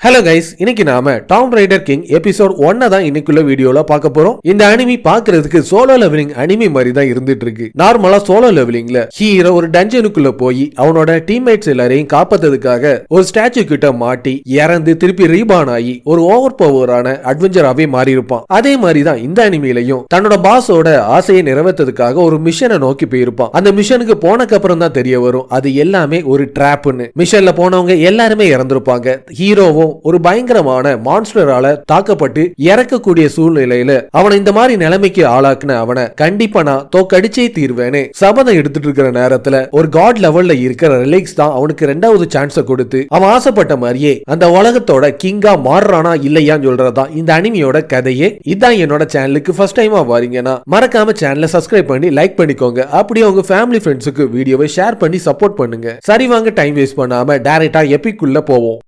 Hello guys, இன்னைக்கு நாம Tomb Raider king episode 1 தான் இன்னைக்குள்ள வீடியோல பார்க்க போறோம். இந்த அனிமி பாக்குறதுக்கு சோலோ லெவலிங் அனிமி மாதிரி தான் இருந்துட்டு இருக்கு. நார்மலா சோலோ லெவலிங்ல ஹீரோ ஒரு டஞ்சனுக்குள்ள போய் அவனோட டீம்மேட்ஸ் எல்லாரையும் காப்பாத்துறதுக்காக ஒரு ஸ்டாச்சு கிட்ட மாட்டி இறந்து திருப்பி ரீபான் ஆகி ஒரு ஓவர் பவரான அட்வென்ச்சராவே மாறி இருப்பான். அதே மாதிரி தான் இந்த அனிமிலையும் தன்னோட பாஸோட ஆசையை நிறைவேற்றதுக்காக ஒரு மிஷனை நோக்கி போயிருப்பான். அந்த மிஷனுக்கு போனக்கு அப்புறம் தான் தெரிய வரும் அது எல்லாமே ஒரு ட்ராப்னு. மிஷன்ல போனவங்க எல்லாருமே இறந்திருப்பாங்க. ஹீரோவும் ஒரு பயங்கரமான மான்ஸ்டரால தாக்கப்பட்டு இறக்கக்கூடிய சூழ்நிலையில அவனை இந்த மாதிரி நிலைமைக்கு ஆளாக்குன அவனை கண்டிப்பா நான் தோக்கடிச்சே தீர்வேன்னு சபதம் எடுத்துட்டு இருக்கிற நேரத்துல ஒரு காட் லெவல்ல இருக்கிற ரிலிக்ஸ் தான் அவனுக்கு ரெண்டாவது சான்ஸ கொடுத்து அவன் ஆசைப்பட்ட மாதிரியே அந்த உலகத்தோட கிங்கா மாறுறானா இல்லையான்னு சொல்றதுதான் இந்த அனிமியோட கதையே. இதான் என்னோட சேனலுக்கு ஃபர்ஸ்ட் டைமா வாரீங்கன்னா மறக்காம சேனலை சப்ஸ்கிரைப் பண்ணி லைக் பண்ணிக்கோங்க. அப்படியே உங்க ஃபேமிலி ஃப்ரெண்ட்ஸுக்கு வீடியோவை ஷேர் பண்ணி சப்போர்ட் பண்ணுங்க. சரி வாங்க, டைம் வேஸ்ட் பண்ணாம டைரக்டா எபிக்குள்ள போவோம்.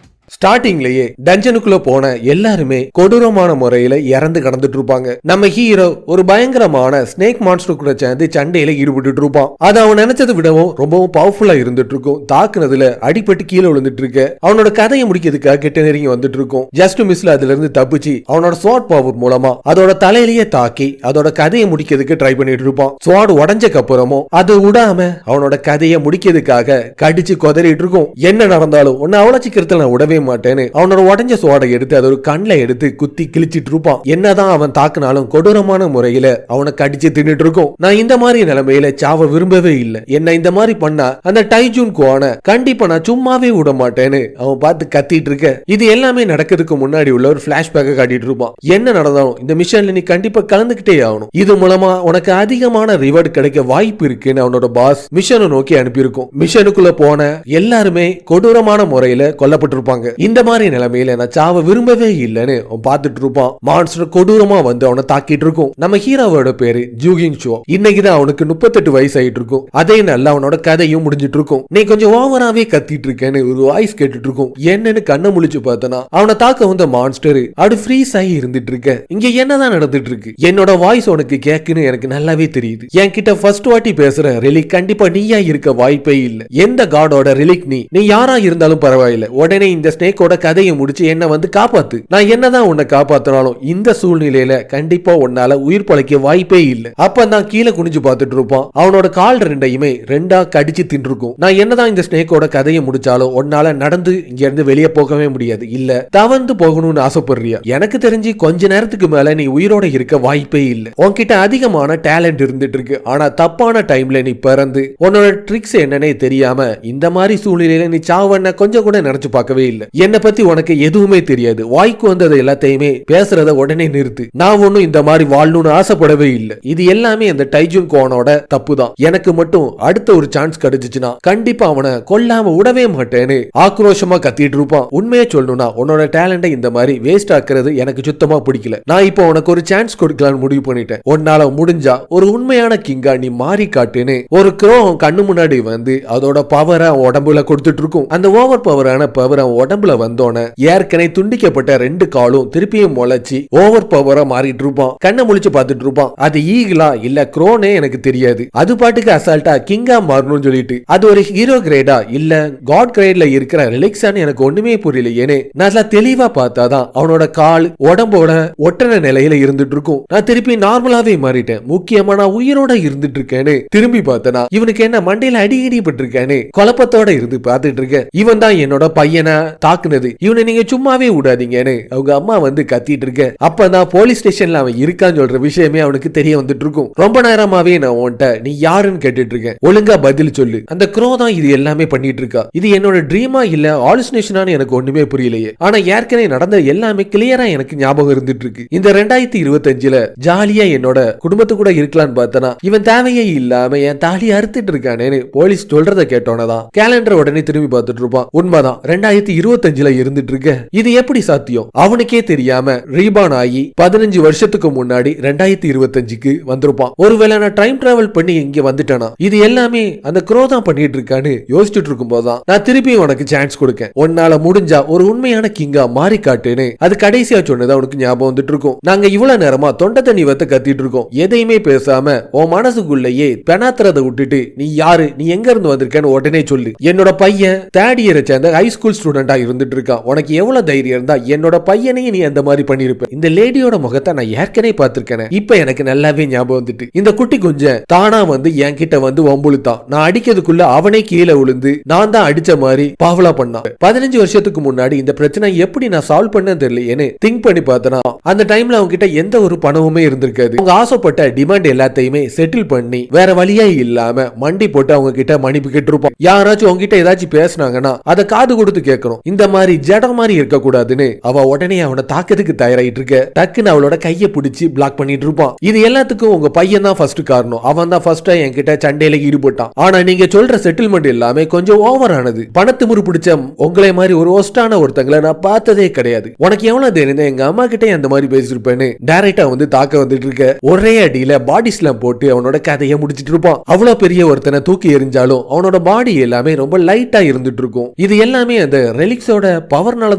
ஸ்டார்டிங்லயே டஞ்சனுக்குள்ள போன எல்லாருமே கொடூரமான முறையில இறந்து கடந்துட்டு இருப்பாங்க. நம்ம ஹீரோ ஒரு பயங்கரமான ஸ்னேக் மான்ஸ்டர் கூட சேர்ந்து சண்டையில ஈடுபட்டு இருப்பான். அது அவன் நினைச்சதை விடவும் ரொம்பவும் பவர்ஃபுல்லா இருந்துட்டு இருக்கும். தாக்குனதுல அடிபட்டு கீழே விழுந்துட்டு இருக்க அவனோட கதையை முடிக்கிறதுக்காக கிட்ட நெருங்கி வந்துட்டு இருக்கும். ஜஸ்ட் மிஸ்ல அதுல இருந்து தப்பிச்சு அவனோட ஸ்வாட் பவர் மூலமா அதோட தலையிலேயே தாக்கி அதோட கதையை முடிக்கிறதுக்கு ட்ரை பண்ணிட்டு இருப்பான். ஸ்வாட் உடஞ்சக்கு அப்புறமும் அது விடாம அவனோட கதையை முடிக்கிறதுக்காக கடிச்சு கொதறிட்டு இருக்கும். என்ன நடந்தாலும் ஒன்னு அவ்வளவு சீக்கிரத்துல நான் விடவே மாட்டேன்னு அவனோட உடஞ்ச சோடை எடுத்து அது ஒரு கண்ணில் எடுத்து குத்தி கிழிச்சிட்டு இருப்பான். என்னதான் அவன் தாக்குனாலும் கொடூரமான முறையில அவனை கடிச்சு தின்னுட்டு இருக்கும். நான் இந்த மாதிரி நிலைமையில சாவ விரும்பவே இல்லை. என்ன இந்த மாதிரி பண்ணா அந்த டைஜூன் குவான கண்டிப்பா நான் சும்மாவே விட மாட்டேன்னு அவன் பார்த்து கத்திட்டு இருக்க. இது எல்லாமே நடக்கிறதுக்கு முன்னாடி உள்ள ஒரு பிளாஷ்பேக்கை காட்டிட்டு இருப்பான். என்ன நடந்தாலும் இந்த மிஷன்ல நீ கண்டிப்பா கலந்துகிட்டே ஆகணும். இது மூலமா உனக்கு அதிகமான ரிவார்டு கிடைக்க வாய்ப்பு இருக்குன்னு அவனோட பாஸ் மிஷனை நோக்கி அனுப்பியிருக்கும். மிஷனுக்குள்ள போன எல்லாருமே கொடூரமான முறையில கொல்லப்பட்டிருப்பாங்க. இந்த மாதிரி நிலைமையில நான் சாவ விரும்பவே இல்லைன்னு அவன் பார்த்துட்டு இருப்பான். மான்ஸ்டர் கொடூரமா வந்து அவனை தாக்கிட்டு இருக்கும். நம்ம ஹீரோவோட பேரு ஜூகிங் ஷோ. இன்னைக்குதான் அவனுக்கு 38 வயசு ஆயிட்டு இருக்கும். அதே நல்ல அவனோட கதையும் முடிஞ்சிட்டு இருக்கும். நீ கொஞ்சம் ஓவராவே கத்திட்டு இருக்கேன்னு ஒரு வாய்ஸ் கேட்டுட்டு இருக்கும். என்னன்னு கண்ணை முழிச்சு பார்த்தனா அவனை தாக்க வந்த மான்ஸ்டர் அது ஃப்ரீஸ் ஆகி இருந்துட்டு இருக்க. இங்க என்னதான் நடந்துட்டு இருக்கு? என்னோட வாய்ஸ் உனக்கு கேக்குன்னு எனக்கு நல்லாவே தெரியுது. என்கிட்ட ஃபர்ஸ்ட் வாட்டி பேசுற ரிலிக் கண்டிப்பா நீயா இருக்க வாய்ப்பே இல்ல. எந்த காடோட ரிலிக் நீ யாரா இருந்தாலும் பரவாயில்ல. உடனே இந்த ஸ்னேக்கோட கதையை முடிச்சு என்ன வந்து காப்பாத்து. நான் என்னதான் உன்னை காப்பாத்தினாலும் இந்த சூழ்நிலையில கண்டிப்பா உன்னால உயிர் பழைக்க வாய்ப்பே இல்ல. அப்பதான் கீழே குனிஞ்சு பார்த்துட்டு இருப்பான். அவனோட கால் ரெண்டையுமே ரெண்டா கடிச்சு தின்றுக்கும். நான் என்னதான் இந்த ஸ்னேக்கோட கதையை முடிச்சாலும் உன்னால நடந்து இங்க இருந்து வெளியே போகவே முடியாது. இல்ல தவந்து போகணும்னு ஆசைப்படுறியா? எனக்கு தெரிஞ்சு கொஞ்ச நேரத்துக்கு மேல நீ உயிரோட இருக்க வாய்ப்பே இல்ல. உன்கிட்ட அதிகமான டேலண்ட் இருந்துட்டு இருக்கு. ஆனா தப்பான டைம்ல நீ பிறந்து உன்னோட ட்ரிக்ஸ் என்னன்னே தெரியாம இந்த மாதிரி சூழ்நிலையில நீ சாவன கொஞ்சம் கூட நினைச்சு பார்க்கவே இல்ல. என்ன பத்தி உனக்கு எதுவுமே தெரியாது. வாய்க்கு வந்தது எல்லாத்தையுமே பேசுறத உடனே நிறுத்து. நான் ஒன்னும் இந்த மாதிரி வாழணும்னு ஆசைப்படவே இல்ல. இது எல்லாமே அந்த டைஜூன் கோனோட தப்பு தான். எனக்கு மட்டும் அடுத்த ஒரு சான்ஸ் கிடைச்சிச்சுன்னா கண்டிப்பா அவனை கொல்லாம விடவே மாட்டேன்னு ஆக்ரோஷமா கத்திட்டு இருப்பான். உண்மையே சொல்லணும்னா உன்னோட டேலண்ட இந்த மாதிரி வேஸ்ட் ஆக்குறது எனக்கு சுத்தமா பிடிக்கல. நான் இப்போ உனக்கு ஒரு சான்ஸ் கொடுக்கலாம்னு முடிவு பண்ணிட்டேன். உன்னால முடிஞ்சா ஒரு உண்மையான கிங்கா நீ மாறி காட்டுன்னு ஒரு க்ரோ கண்ணு முன்னாடி வந்து அதோட பவரை உடம்புல கொடுத்துட்டு இருக்கும். அந்த ஓவர் பவரான பவர் உடம்புல வந்தோன ஏற்கனவே துண்டிக்கப்பட்ட 2 காலும் திருப்பியும் முளைச்சி ஓவர் பவரா மாறிட்டு இருப்பான். கண்ணை முழிச்சு பார்த்துட்டு இருப்பான். அது ஈகிளா இல்ல க்ரோனே எனக்கு தெரியாது. அது பாட்டுக்கு அசால்ட்டா கிங்கா மாறணும்னு சொல்லிட்டு அது ஒரு ஹீரோ கிரேடா இல்ல காட் கிரேட்ல இருக்கிற ரிலிக்ஸான்னு எனக்கு ஒண்ணுமே புரியல. ஏனே நல்லா தெளிவா பார்த்தாதான் அவனோட கால் உடம்போட ஒட்டன நிலையில இருந்துட்டு இருக்கும். நான் திருப்பி நார்மலாவே மாறிட்டேன். முக்கியமா நான் உயிரோட இருந்துட்டு இருக்கேன்னு திரும்பி பார்த்தனா இவனுக்கு என்ன மண்டையில அடிக்கடி பட்டிருக்கேன்னு குழப்பத்தோட இருந்து பார்த்துட்டு இருக்கேன். இவன் தான் என்னோட பையனை தாக்குனது. இவனை நீங்க சும்மாவே விடாதீங்கன்னு அவங்க அம்மா வந்து கத்திட்டு இருக்க. அப்பதான் போலீஸ் ஸ்டேஷன்ல அவன் இருக்கான்னு சொல்ற விஷயமே அவனுக்கு தெரிய வந்துட்டு இருக்கும். ரொம்ப நேரமாவே நான் உன்கிட்ட நீ யாருன்னு கேட்டுட்டு இருக்கேன். ஒழுங்கா பதில் சொல்லு. அந்த க்ரோ தான் இது எல்லாமே பண்ணிட்டு இருக்கா. இது என்னோட ட்ரீமா இல்ல ஆலுசினேஷனான்னு எனக்கு ஒண்ணுமே புரியலையே. ஆனா ஏற்கனவே நடந்த எல்லாமே கிளியரா எனக்கு ஞாபகம் இருந்துட்டு இருக்கு. இந்த 2025ல ஜாலியா என்னோட குடும்பத்து கூட இருக்கலாம்னு பார்த்தனா இவன் தேவையே இல்லாம என் தாலி அறுத்துட்டு இருக்கானேன்னு போலீஸ் சொல்றத கேட்டோன்னதான் கேலண்டர் உடனே திரும்பி பார்த்துட்டு இருப்பான். உண்மைதான் 2025 2025 இருந்துட்டு இருக்க. இது எப்படி சாத்தியம்? அவனுக்கே தெரியாம ரீபான் ஆகி 15 வருஷத்துக்கு முன்னாடி 2025க்கு வந்திருப்பான். ஒருவேளை நான் டைம் டிராவல் பண்ணி இங்க வந்துட்டேனா? இது எல்லாமே அந்த க்ரோ தான் பண்ணிட்டு இருக்கான்னு யோசிச்சுட்டு இருக்கும் போதுதான் நான் திருப்பி உனக்கு சான்ஸ் கொடுக்கேன், உன்னால முடிஞ்சா ஒரு உண்மையான கிங்கா மாறி காட்டுன்னு அது கடைசியா சொன்னது அவனுக்கு ஞாபகம் வந்துட்டு இருக்கும். நாங்க இவ்வளவு நேரமா தொண்டை தண்ணி வத்த கத்திட்டு இருக்கோம், எதையுமே பேசாம உன் மனசுக்குள்ளேயே பெனாத்திரதை விட்டுட்டு நீ யாரு, நீ எங்க இருந்து வந்திருக்கேன்னு உடனே சொல்லு. என்னோட பையன் தேர்ட் இயரை சேர்ந்த ஹை ஸ்கூல் ஸ்டூடெண்டா இருந்துட்டு இருக்கான், உனக்கு எவ்வளவு தைரியம் இருந்தா என்னோட பையனையும் நீ அந்த மாதிரி பண்ணிருப்ப. இந்த லேடியோட முகத்தை நான் ஏற்கனவே பார்த்திருக்கேன், இப்ப எனக்கு நல்லாவே ஞாபகம் வந்துட்டு. இந்த குட்டி கொஞ்சம் தானா வந்து என் கிட்ட வந்து வம்புழுத்தான், நான் அடிக்கிறதுக்குள்ள அவனே கீழே விழுந்து நான் தான் அடிச்ச மாதிரி பாவலா பண்ணான். 15 வருஷத்துக்கு முன்னாடி இந்த பிரச்சனை எப்படி நான் சால்வ் பண்ண தெரியலையேன்னு திங்க் பண்ணி பார்த்தனா அந்த டைம்ல அவங்க கிட்ட எந்த ஒரு பணமுமே இருந்திருக்காது. அவங்க ஆசைப்பட்ட டிமாண்ட் எல்லாத்தையுமே செட்டில் பண்ணி வேற வழியே இல்லாம மண்டி போட்டு அவங்க கிட்ட மன்னிப்பு கேட்டிருப்போம். யாராச்சும் அவங்க கிட்ட ஏதாச்சும் பேசினாங்கன்னா அதை காது கொடுத்து கேட்கணும். இந்த மாதிரி ஜட மாதிரி இருக்க கூடாதுன்னு அவ உடனே அவனை தாக்கிறதுக்கு தயாராயிட்டு இருக்க. டக்குன்னு அவளோட கையை பிடிச்சி பிளாக் பண்ணிட்டு இருப்பான். இது எல்லாத்துக்கும் உங்க பையன் தான் ஃபர்ஸ்ட் காரணம், அவன் தான் ஃபர்ஸ்ட் என்கிட்ட சண்டையில ஈடுபட்டான். ஆனா நீங்க சொல்ற செட்டில்மெண்ட் எல்லாமே கொஞ்சம் ஓவர் ஆனது. பணத்திமுறு பிடிச்ச உங்களை மாதிரி ஒரு ஒஸ்டான ஒருத்தங்களை நான் பார்த்ததே கிடையாது. உனக்கு எவ்வளவு தெரியும் எங்க அம்மா கிட்டே அந்த மாதிரி பேசிருப்பேன்னு டைரக்டா வந்து தாக்க வந்துட்டு இருக்க. ஒரே அடியில பாடி ஸ்லாம் போட்டு அவனோட கதையை முடிச்சிட்டு இருப்பான். அவ்வளவு பெரிய ஒருத்தனை தூக்கி எறிஞ்சாலும் அவனோட பாடி எல்லாமே ரொம்ப லைட்டா இருந்துட்டு இருக்கும். இது எல்லாமே அந்த ரெலிக்ஸோட பவர்னால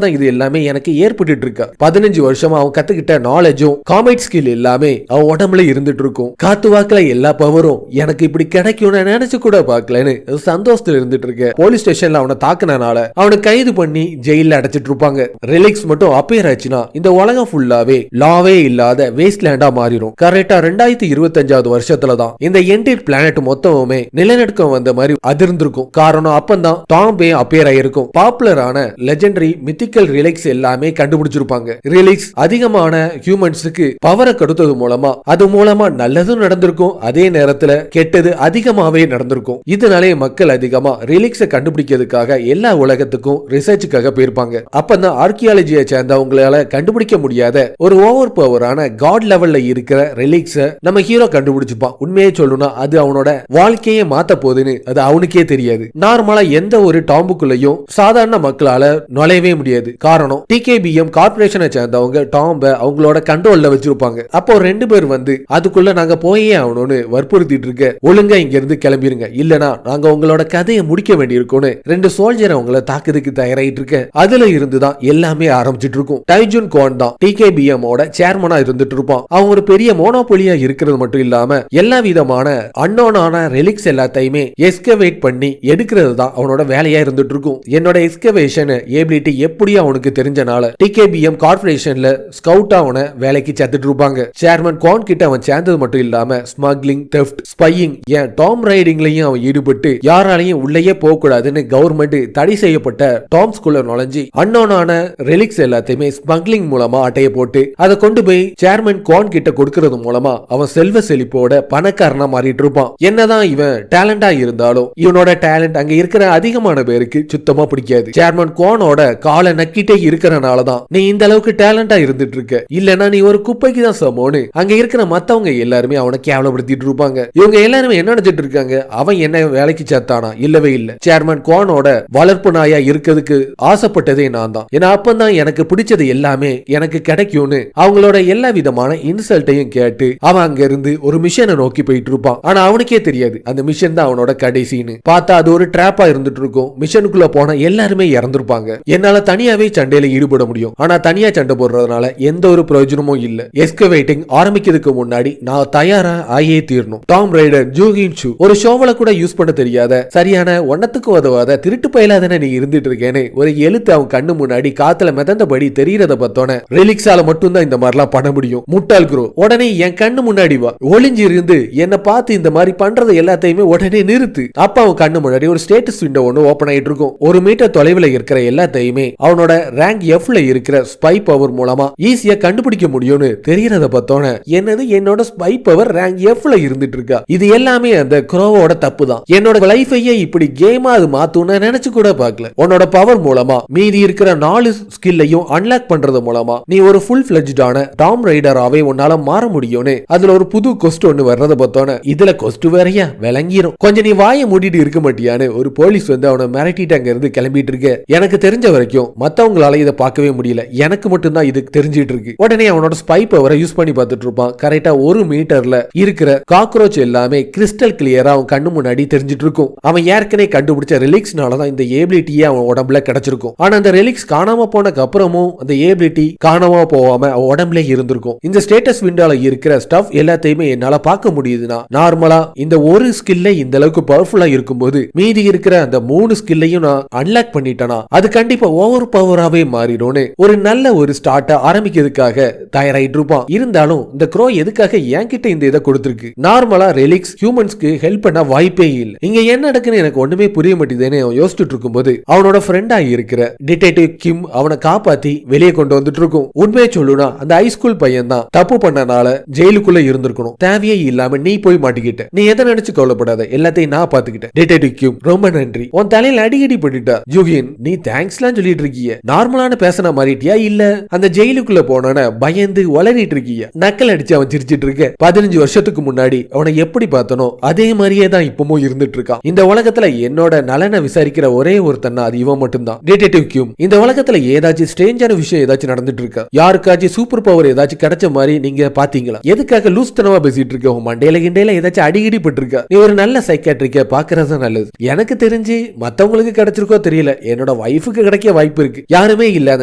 தான் இது எல்லாமே எனக்கு ஏற்பட்டு இருக்கா. 15 வருஷமா அவன் கத்துக்கிட்ட நாலேஜும் காமெட் ஸ்கில் எல்லாமே அவன் உடம்புல இருந்துட்டு இருக்கும். காத்து வாக்குல எல்லா பவரும் எனக்கு இப்படி கிடைக்கும்னு நினைச்சு கூட பார்க்கலன்னு சந்தோஷத்துல இருந்துட்டு இருக்க. போலீஸ் ஸ்டேஷன்ல அவனை தாக்குனால அவனை கைது பண்ணி ஜெயில அடைச்சிட்டு இருப்பாங்க. ரிலிக்ஸ் மட்டும் அப்பேர் ஆச்சுன்னா இந்த உலகம் ஃபுல்லாவே லாவே இல்லாத வேஸ்ட் லேண்டா மாறிடும். கரெக்டா 2025 வருஷத்துல தான் இந்த என்டையர் பிளானட் மொத்தமுமே நிலநடுக்கம் வந்த மாதிரி அதிர்ந்திருக்கும். காரணம் அப்பந்தான் டாம்பே அப்பேர் ஆயிருக்கும். பாப்புலரான லெஜெண்டரி மித்திக்கல் ரிலிக்ஸ் எல்லாமே கண்டுபிடிச்சிருப்பாங்க. ரிலிக்ஸ் அதிகமான ஹியூமன்ஸுக்கு பவரை கொடுத்தது மூலமா அது மூலமா நல்லதும் நடந்திருக்கும், அதே நேரத்துல கெட்டது அதிகமாவே நடந்திருக்கும். இதனாலே மக்கள் அதிகமா ரிலிக்ஸை கண்டுபிடிக்கிறதுக்காக எல்லா உலகத்துக்கும் ரிசர்ச்சுக்காக போயிருப்பாங்க. அப்பதான் ஆர்கியாலஜியை சேர்ந்தவங்களால கண்டுபிடிக்க முடியாத ஒரு ஓவர் பவரான காட் லெவல்ல இருக்கிற ரிலிக்ஸை நம்ம ஹீரோ கண்டுபிடிச்சுப்பான். உண்மையை சொல்லணும்னா அது அவனோட வாழ்க்கையை மாத்த போகுதுன்னு அது அவனுக்கே தெரியாது. நார்மலா எந்த ஒரு டாம்புக்குள்ளயும் சாதாரண மக்களால நுழையவே முடியாது. காரணம் டிகேபிஎம் கார்பரேஷனை சேர்ந்தவங்க டாம்ப அவங்களோட கண்ட்ரோல்ல வச்சிருப்பாங்க. அப்போ 2 பேர் வந்து அதுக்குள்ள நாங்க போயே ஆகணும்னு வற்புறுத்திட்டு இருக்க. ஒழுங்கா இங்க இருந்து கிளம்பிருங்க, இல்லனா நாங்க உங்களோட கதையை முடிக்க வேண்டியிருக்கும்னு 2 சோல்ஜர் அவங்கள தாக்குறதுக்கு தயாராயிட்டு இருக்க. அதுல இருந்துதான் எல்லாமே ஆரம்பிச்சிட்டு இருக்கும். டைஜுன் குவான் தான் டிகேபிஎம் ஓட சேர்மனா இருந்துட்டு இருப்பான். அவன் ஒரு பெரிய மோனோபோலியா இருக்கிறது மட்டும் இல்லாம எல்லா விதமான அன்னோனான ரெலிக்ஸ் எல்லாத்தையுமே எஸ்கவேட் பண்ணி எடுக்கிறது தான் அவனோட வேலையா இருந்துட்டு இருக்கும். என்னோட எஸ்கவேஷன் எபிலிட்டி எப்படியும் அவனுக்கு தெரிஞ்சனால டிகேபிஎம் கார்பரேஷன்ல ஸ்கவுட்டா அவனை வேலைக்கு சேர்த்துட்டு இருப்பாங்க. சேர்மன் குவான் கிட்ட அவன் சேர்ந்தது மட்டும் இல்லாம ஸ்மக்லிங், தெஃப்ட், ஸ்பையிங், ஏன் டாம் ரைடிங்லயும் அவன் ஈடுபட்டு யாராலையும் உள்ளேயே போக கூடாதுன்னு கவர்மெண்ட் தடை செய்யப்பட்ட டாம் ஸ்கூல்ல நுழைஞ்சி அன்னோனான ரெலிக்ஸ் எல்லாத்தையுமே ஸ்மக்லிங் மூலமா அட்டைய போட்டு அதை கொண்டு போய் சேர்மன் குவான் கிட்ட கொடுக்கறது மூலமா அவன் செல்வ செழிப்போட பணக்காரனா மாறிட்டு இருப்பான். என்னதான் இவன் டேலண்டா இருந்தாலும் இவனோட டேலண்ட் அங்க இருக்கிற அதிகமான பேருக்கு சுத்தமா பிடிக்காது. சேர்மன் குவானோட காலை நக்கிட்டே இருக்கிறனாலதான் நீ இந்த அளவுக்கு டேலண்டா இருந்துட்டு இருக்க, இல்லனா நீ ஒரு குப்பைக்கு தான் சமோன்னு அங்க இருக்கிற மத்தவங்க எல்லாருமே அவனை கேவலப்படுத்திட்டு இருப்பாங்க. இவங்க எல்லாருமே என்ன நினைச்சிட்டு இருக்காங்க, அவன் என்ன வேலைக்கு சேர்த்தானா? இல்லவே இல்ல. சேர்மன் குவானோட வளர்ப்பு நாயா இருக்கிறதுக்கு ஆசைப்பட்டதே நான் தான். ஏன்னா அப்பந்தான் எனக்கு பிடிச்சது எல்லாமே எனக்கு கிடைக்கும்னு அவங்களோட எல்லா விதமான இன்சல்ட்டையும் கேட்டு அவன் அங்க இருந்து ஒரு மிஷனை நோக்கி போயிட்டு இருப்பான். ஆனா அவனுக்கே தெரியாது அந்த மிஷன் தான் அவனோட கடைசின்னு. பார்த்தா அது ஒரு டிராப்பா இருந்துட்டு இருக்கும். மிஷனுக்குள்ள போன எல்லாருமே இறந்துருப்பாங்க. என்னால தனியாவே சண்டையில ஈடுபட முடியும், ஆனா தனியா சண்டை போடுறதுனால எந்த ஒரு பிரயோஜனமும் இல்ல. எஸ்கவேட்டிங் ஆரம்பிக்கிறதுக்கு முன்னாடி நான் தயாரா ஆயே தீரணும். டாம் ரைடர் ஜூகின் ஷூ ஒரு ஷோவல கூட யூஸ் பண்ண தெரியாத சரியான ஒன்னத்துக்கு உதவாத திருட்டு பயிலாதானே நீ இருந்துட்டு இருக்கேன்னு ஒரு எழுத்து அவன் கண்ணு முன்னாடி காத்துல மிதந்தபடி தெரியறத பார்த்தோன்னே ரிலிக்ஸால மட்டும்தான் இந்த மாதிரிலாம் பண்ண முடியும். முட்டாள் க்ரோ, உடனே என் கண்ணு முன்னாடி வா, ஒளிஞ்சு இருந்து என்ன பார்த்து இந்த மாதிரி பண்றது எல்லாத்தையுமே உடனே நிறுத்து. அப்ப அவன் கண்ணு முன்னாடி ஒரு ஸ்டேட்டஸ் விண்டோ ஒன்னு ஓபன் ஆயிட்டு இருக்கும். 1 மீட்டர் தொலைவில் இருக்கிற எல்லாத்தையுமே அவனோட ரேங்க் எஃப்ல இருக்கிற ஸ்பை பவர் மூலமா ஈஸியா கண்டுபிடிக்க முடியும்னு தெரியறத பார்த்தோன்னே என்னது என்னோட ஸ்பை பவர் ரேங்க் எஃப்ல இருந்துட்டு இருக்கா, இது எல்லாமே அந்த க்ரோவோட தப்பு தான். என்னோட லைஃபையே இப்படி கேமா அது மாத்தும்னு நினைச்சு கூட பார்க்கல. உன்னோட பவர் மூலமா மீதி இருக்கிற 4 ஸ்கில்லையும் அன்லாக் பண்றது மூலமா நீ ஒரு ஃபுல் ஃபிளெஜ்டான டாம் ரைடராவே உன்னால மாற முடியும்னு அதுல ஒரு புது கொஸ்ட் ஒன்னு வர்றத பார்த்தோன்னே இதுல கொஸ்ட் வேறையா விளங்கிரும். கொஞ்சம் நீ வாயை மூடிட்டு இருக்க மாட்டியான்னு ஒரு போலீஸ் வந்து அவனை மிரட்டிட்டு அங்க இருந்து கிளம்பிட்டு இருக்க. எனக்கு எனக்கு தெரிஞ்ச வரைக்கும் மத்தவங்களால இதை பார்க்கவே முடியல, எனக்கு மட்டும்தான் இது தெரிஞ்சிட்டு இருக்கு. உடனே அவனோட ஸ்பை பவரை யூஸ் பண்ணி பார்த்துட்டு இருப்பான். கரெக்டா 1 மீட்டர்ல இருக்கிற காக்ரோச் எல்லாமே கிறிஸ்டல் கிளியரா அவன் கண்ணு முன்னாடி தெரிஞ்சிட்டு இருக்கும். அவன் ஏற்கனவே கண்டுபிடிச்ச ரிலிக்ஸ்னாலதான் இந்த ஏபிலிட்டியே அவன் உடம்புல கிடைச்சிருக்கும். ஆனா அந்த ரிலிக்ஸ் காணாம போனக்கு அப்புறமும் அந்த ஏபிலிட்டி காணாம போகாம அவன் உடம்புல இருந்திருக்கும். இந்த ஸ்டேட்டஸ் விண்டோல இருக்கிற ஸ்டஃப் எல்லாத்தையுமே என்னால பார்க்க முடியுதுன்னா, நார்மலா இந்த ஒரு ஸ்கில்ல இந்த அளவுக்கு பவர்ஃபுல்லா இருக்கும்போது மீதி இருக்கிற அந்த 3 ஸ்கில்லையும் நான் அன்லாக் பண்ணிட்டேனா அது கண்டிப்பா ஓவர் பவராவே மாறிடும்னு ஒரு நல்ல ஒரு ஸ்டார்ட் ஆரம்பிக்கிறதுக்காக தயாராயிட்டு இருப்பான். இருந்தாலும் இந்த க்ரோ எதுக்காக என்கிட்ட இந்த இதை கொடுத்திருக்கு? நார்மலா ரெலிக்ஸ் ஹியூமன்ஸ்க்கு ஹெல்ப் பண்ண வாய்ப்பே இல்லை. இங்க என்ன நடக்குன்னு எனக்கு ஒண்ணுமே புரிய மாட்டேதுன்னு யோசிச்சுட்டு இருக்கும்போது அவனோட ஃப்ரெண்டா இருக்கிற டிடெக்டிவ் கிம் அவனை காப்பாத்தி வெளியே கொண்டு வந்துட்டு இருக்கும். உண்மையை சொல்லுனா அந்த ஹைஸ்கூல் பையன் தான் தப்பு பண்ணனால ஜெயிலுக்குள்ள இருந்திருக்கணும். தேவையே இல்லாம நீ போய் மாட்டிக்கிட்ட. நீ எதை நினைச்சு கவலைப்படாத, எல்லாத்தையும் நான் பாத்துக்கிட்டேன். டிடெக்டிவ் கிம் ரொம்ப நன்றி. உன் தலையில அடிக்கடி பண்ணிட்டா. ஜூஹின் நீ தேங்க்ஸ்லாம் சொல்லிட்டு இருக்கிய, நார்மலான பேசன மாறிட்டியா இல்ல அந்த ஜெயிலுக்குள்ள போனோன்னு பயந்து வளரிட்டு இருக்கிய? நக்கல் அடிச்சு அவன் சிரிச்சிட்டு இருக்க. 15 வருஷத்துக்கு முன்னாடி அவனை எப்படி பார்த்தனோ அதே மாதிரியே தான் இப்பவும் இருந்துட்டு இருக்கான். இந்த உலகத்துல என்னோட நலனை விசாரிக்கிற ஒரே ஒருத்தன் அது இவன் மட்டும்தான். டிடெக்டிவ் கிம் இந்த உலகத்துல ஏதாச்சும் ஸ்ட்ரேஞ்சான விஷயம் ஏதாச்சும் நடந்துட்டு இருக்கா? யாருக்காச்சும் சூப்பர் பவர் ஏதாச்சும் கிடைச்ச மாதிரி நீங்க பாத்தீங்களா? எதுக்காக லூஸ் தனமா பேசிட்டு இருக்க? உன் மண்டையில கிண்டையில ஏதாச்சும் அடிக்கடி பட்டிருக்கா? நீ ஒரு நல்ல சைக்காட்ரிக்க பாக்குறது நல்லது. எனக்கு தெரிஞ்சு மத்தவங்களுக்கு கிடைச்சிருக்கோ தெரியல, என்னோட வைஃபுக்கு கிடைக்க வாய்ப்பு இருக்கு. யாருமே இல்லாத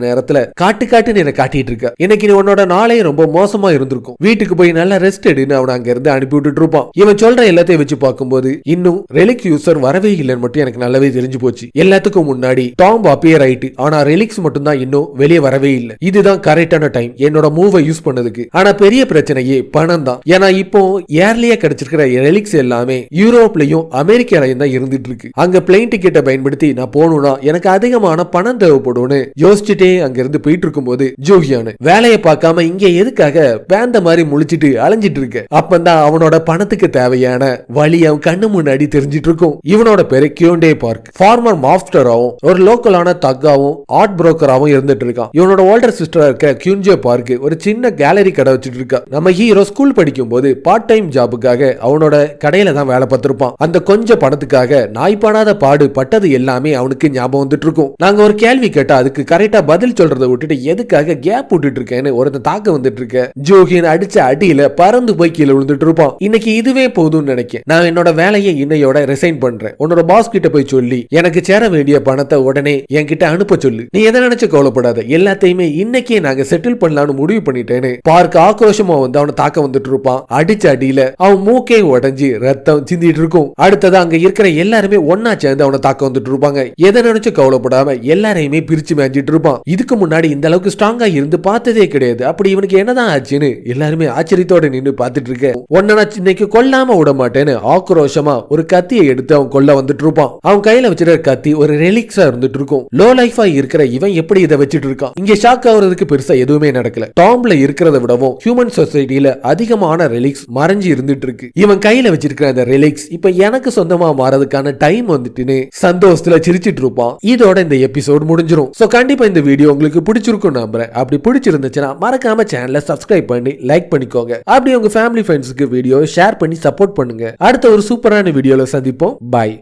நேரத்துல காட்டுன்னு என்ன காட்டிட்டு இருக்க. இன்னைக்கு நீ உன்னோட நாளே ரொம்ப மோசமா இருந்திருக்கும். வீட்டுக்கு போய் நல்லா ரெஸ்ட் எடுன்னு அவன் அங்க இருந்து அனுப்பி விட்டுட்டு இருப்பான். இவன் சொல்ற எல்லாத்தையும் வச்சு பார்க்கும்போது இன்னும் ரெலிக் யூசர் வரவே இல்லைன்னு மட்டும் எனக்கு நல்லாவே தெரிஞ்சு போச்சு. எல்லாத்துக்கும் முன்னாடி டாம் அப்பியர் ஆயிட்டு, ஆனா ரெலிக்ஸ் மட்டும் தான் இன்னும் வெளியே வரவே இல்லை. இதுதான் கரெக்டான டைம் என்னோட மூவை யூஸ் பண்ணதுக்கு. ஆனா பெரிய பிரச்சனையே பணம் தான். ஏன்னா இப்போ ஏர்லியா கிடைச்சிருக்கிற ரெலிக்ஸ் எல்லாமே யூரோப்லயும் அமெரிக்காலையும் தான் இருந்துட்டு இருக்கு. அங்க பிளைன் டிக்கெட்டை பயன்படுத்தி நான் போகணும்னா எனக்கு அதிகமான பணம் தேவைப்படும்னு யோசிச்சுட்டே அங்க இருந்து போயிட்டு இருக்கும்போது ஜூஹியானு வேலையை பார்க்காம இங்க எதுக்காக பேந்த மாதிரி முழிச்சிட்டு அலைஞ்சிட்டு இருக்க? அப்பந்தான் அவனோட பணத்துக்கு தேவையான வழி அவன் கண்ணு முன்னாடி தெரிஞ்சிட்டு இருக்கும். இவனோட பேரு கியோண்டே பார்க். ஃபார்மர் மாஸ்டராவும் ஒரு லோக்கலான தக்காவும் ஆர்ட் புரோக்கராவும் இருந்துட்டு இருக்கான். இவனோட ஓல்டர் சிஸ்டரா இருக்க கியூன்ஜே பார்க் ஒரு சின்ன கேலரி கடை வச்சுட்டு இருக்கா. நம்ம ஹீரோ ஸ்கூல் படிக்கும் போது பார்ட் டைம் ஜாபுக்காக அவனோட கடையில தான் வேலை பார்த்திருப்பான். அந்த கொஞ்சம் பணத்துக்காக நாய் பண்ணாத பாடு பட்டது எல்லாமே அவனுக்கு ஞாபகம் வந்துட்டு இருக்கும். நாங்க ஒரு கேள்வி கேட்டா அதுக்கு கரெக்டா பதில் சொல்றதை விட்டுட்டு எதுக்காக கேப் விட்டுட்டு இருக்கேன்னு ஒருத்தன் தாக்க வந்துட்டு இருக்க. ஜோஹின் அடிச்ச அடியில பறந்து போய் கீழே விழுந்துட்டு இருப்பான். இன்னைக்கு இதுவே போதும்னு நினைக்கிறேன். நான் என்னோட வேலையை இன்னையோட ரிசைன் பண்றேன். உன்னோட பாஸ் கிட்ட போய் சொல்லி எனக்கு சேர வேண்டிய பணத்தை உடனே என்கிட்ட அனுப்ப சொல்லு. நீ எதை நினைச்சு கவலைப்படாத, எல்லாத்தையுமே இன்னைக்கே நாங்க செட்டில் பண்ணலாம்னு முடிவு பண்ணிட்டேன்னு பார்க்க ஆக்ரோஷமா வந்து அவனை தாக்க வந்துட்டு இருப்பான். அடிச்ச அடியில அவன் மூக்கே உடஞ்சி ரத்தம் சிந்திட்டு இருக்கும். அடுத்தது அங்க இருக்கிற எல்லாருமே ஒன்னா சேர்ந்து அவனை தாக்க வந்துட்டு இருப்பாங்க. எதை நினைச்சு கவலைப்படாம எல்லாரையுமே பிரிச்சு மேஞ்சிட்டு இருப்பான். இதுக்கு முன்னாடி இந்த அளவுக்கு ஸ்ட்ராங்கா இருந்து பார்த்ததே கிடையாது. அப்படி இவனுக்கு என்னதான் ஆச்சுன்னு எல்லாருமே ஆச்சரியத்தோட நின்று பார்த்துட்டு இருக்க. ஒன்னா இன்னைக்கு கொல்லாம விட மாட்டேன்னு ஆக்ரோஷமா ஒரு கத்தியை எடுத்து அவன் கொல்ல வந்துட்டு இருப்பான். அவன் கையில வச்சிருக்க கத்தி ஒரு ரெலிக்ஸா இருந்துட்டு இருக்கும். லோ லைஃபா இருக்கிற இவன் எப்படி இதை வச்சிட்டு இருக்கான்? இங்க ஷாக் ஆகுறதுக்கு பெருசா எதுவுமே நடக்கல. டாம்ல இருக்கிறத விடவும் ஹியூமன் சொசைட்டில அதிகமான ரெலிக்ஸ் மறைஞ்சு இருந்துட்டு இருக்கு. இவன் கையில வச்சிருக்கிற அந்த ரெலிக்ஸ் இப்ப எனக்கு சொந்தமா மாறதுக்கான டைம் வந்துட்டுன்னு சந்தோஷத்துல சிரிச்சிட்டு இருப்பான். இதோட இந்த எபிசோட் முடிஞ்சிரும். சோ கண்டிப்பா இந்த வீடியோ உங்களுக்கு பிடிச்சிருக்கும் நம்புறேன். அப்படி பிடிச்சிருந்துச்சுன்னா மறக்காம சேனலை சப்ஸ்கிரைப் பண்ணி லைக் பண்ணிக்கோங்க. அப்படி உங்க ஃபேமிலி ஃப்ரெண்ட்ஸ்க்கு வீடியோ ஷேர் பண்ணி சப்போர்ட் பண்ணுங்க. அடுத்த ஒரு சூப்பரான வீடியோல சந்திப்போம். பாய்.